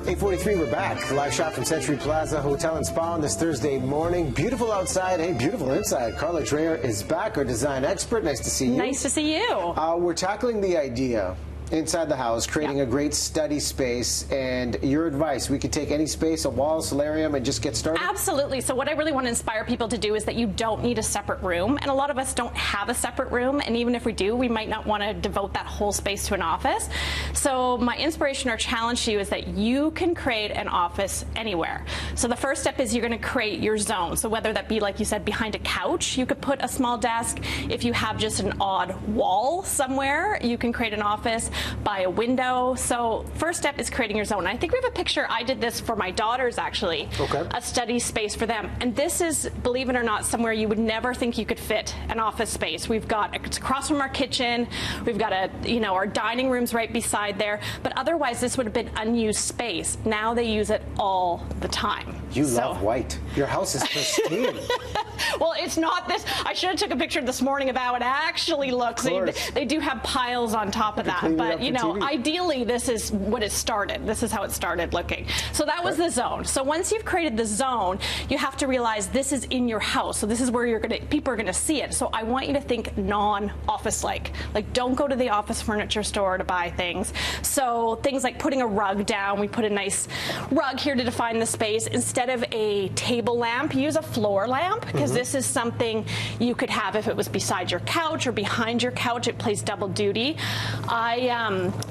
8:43, we're back. Live shot from Century Plaza Hotel and Spa on this Thursday morning. Beautiful outside, hey, beautiful inside. Karla Dreyer is back, our design expert. Nice to see you. Nice to see you. We're tackling the idea inside the house, creating a great study space, and your advice, we could take any space, a wall, solarium, and just get started? Absolutely. So what I really want to inspire people to do is that you don't need a separate room, and a lot of us don't have a separate room, and even if we do, we might not want to devote that whole space to an office. So my inspiration or challenge to you is that you can create an office anywhere. So the first step is you're going to create your zone. So whether that be, like you said, behind a couch, you could put a small desk. If you have just an odd wall somewhere, you can create an office by a window. So first step is creating your zone. I think we have a picture. I did this for my daughters, actually. Okay. A study space for them. And this is, believe it or not, somewhere you would never think you could fit an office space. We've got, it's across from our kitchen. We've got our dining room's right beside there. But otherwise, this would have been unused space. Now they use it all the time. You love white. Your house is pristine. Well, it's not this. I should have took a picture this morning of how it actually looks. They do have piles on top of that. But, you know, ideally, this is what it started. This is how it started looking. So that was the zone. So once you've created the zone, you have to realize this is in your house. So this is where people are going to see it. So I want you to think non-office-like. Like, don't go to the office furniture store to buy things. So things like putting a rug down. We put a nice rug here to define the space. Instead of a table lamp, use a floor lamp, because this is something you could have if it was beside your couch or behind your couch. It plays double duty.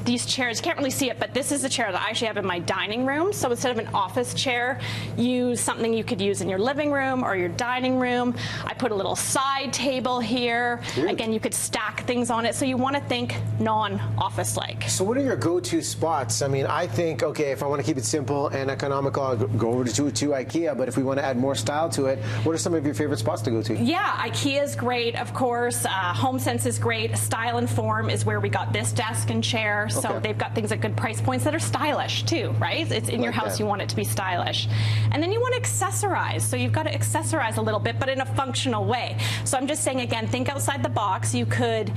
These chairs, you can't really see it, but this is the chair that I actually have in my dining room. So instead of an office chair, use something you could use in your living room or your dining room. I put a little side table here. Again, you could stack things on it. So you want to think non-office-like. So what are your go-to spots? I mean, I think, okay, if I want to keep it simple and economical, I'll go over to IKEA. But if we want to add more style to it, what are some of your favorite spots to go to? Yeah, IKEA is great, of course. HomeSense is great. Style and Form is where we got this desk and chair. So they've got things at good price points that are stylish too, right? It's in your house, you want it to be stylish. And then you want to accessorize. So you've got to accessorize a little bit, but in a functional way. So I'm just saying, again, think outside the box. You could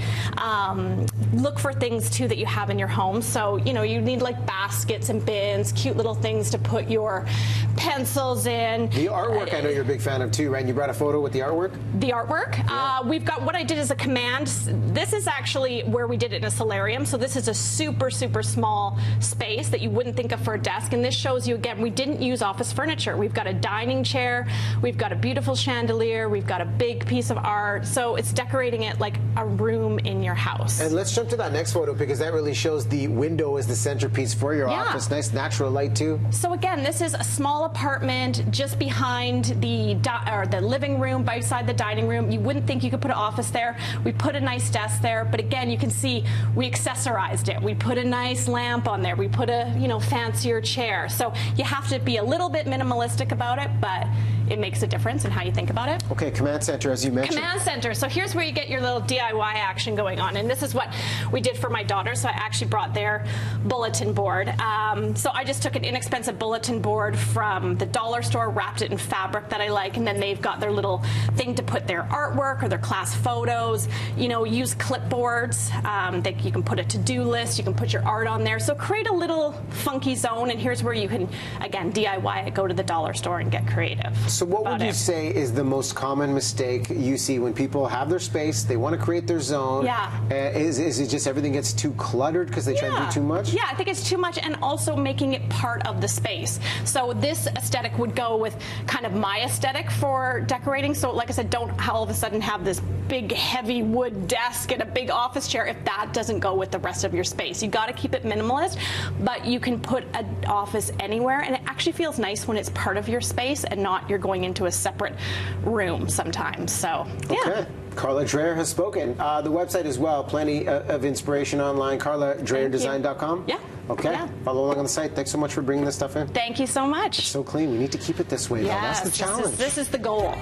look for things too that you have in your home. So, you know, you need like baskets and bins, cute little things to put your pencils in. The artwork I know you're a big fan of too, right? And you brought a photo with the artwork? The artwork. Yeah. We've got, what I did is a command. This is actually where we did it in a solarium. So this is a super small space that you wouldn't think of for a desk. And this shows you, again, we didn't use office furniture. We've got a dining chair. We've got a beautiful chandelier. We've got a big piece of art. So it's decorating it like a room in your house. And let's jump to that next photo, because that really shows the window as the centerpiece for your office. Nice natural light too. So again, this is a small apartment just behind the living room, beside the dining room. You wouldn't think you could put an office there. We put a nice desk there, but again, you can see we accessorized it. We put a nice lamp on there. We put a, fancier chair. So you have to be a little bit minimalistic about it, but it makes a difference in how you think about it. Okay, Command Center, as you mentioned. Command Center. So here's where you get your little DIY action going on. And this is what we did for my daughter. So I actually brought their bulletin board. So I just took an inexpensive bulletin board from the dollar store, wrapped it in fabric that I like, and then they've got their little thing to put their artwork or their class photos. Use clipboards. You can put a to-do list. You can put your art on there. So create a little funky zone, and here's where you can, again, DIY it, go to the dollar store and get creative. So what would you say is the most common mistake you see when people have their space, they want to create their zone? Yeah. Is it just everything gets too cluttered because they try to do too much? Yeah, I think it's too much, and also making it part of the space. So this aesthetic would go with kind of my aesthetic for decorating. So like I said, don't all of a sudden have this big heavy wood desk and a big office chair if that doesn't go with the rest of your space. You got to keep it minimalist, but you can put an office anywhere, and it actually feels nice when it's part of your space and not you're going into a separate room sometimes. So yeah. Okay. Karla Dreyer has spoken. The website as well, plenty of inspiration online, karladreyerdesign.com. Yeah. Okay. Yeah. Follow along on the site. Thanks so much for bringing this stuff in. Thank you so much. It's so clean. We need to keep it this way, though. That's the challenge. This is the goal.